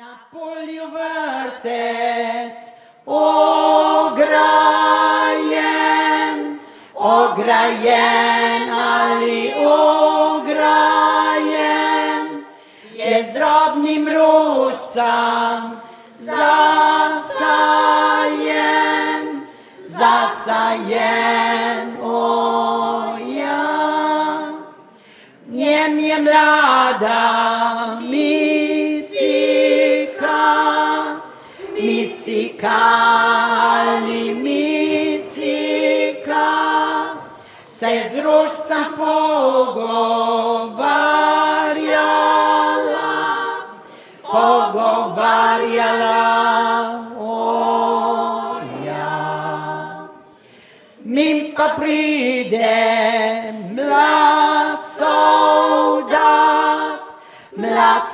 Na polju vrtec ograjen, ograjen ali ograjen, je z drobnim rožcem zasajen, zasajen, o ja. V njem je mlada micika ali micika, se z rožcem pogovarjala, o ja. Mi pa pride mlad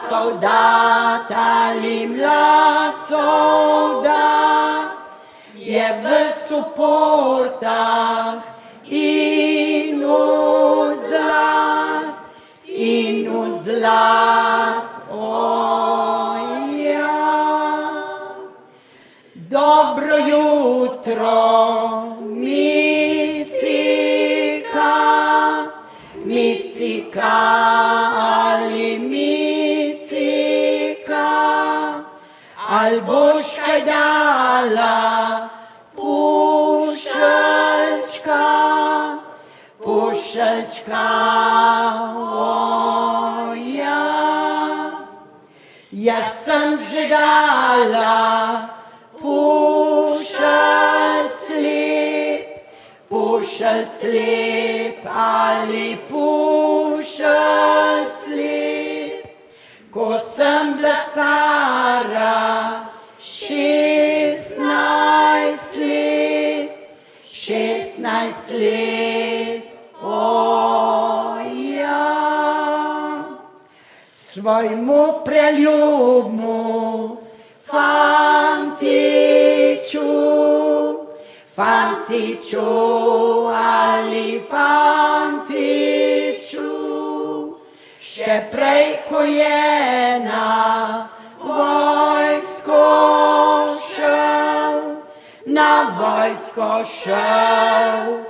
soldat ali mlad soldat, je v suportah in v zlat, o ja. Dobro jutro, micika, micika ali micika, al boš kaj dala pušeljčka, o ja. Jaz sem že dala pušelj slep ali pušelj slep, ko sem bila stara 16 let, o ja. Svojmu preljubmu fantiču ali fantiču, še prej, ko je na vojsko šel,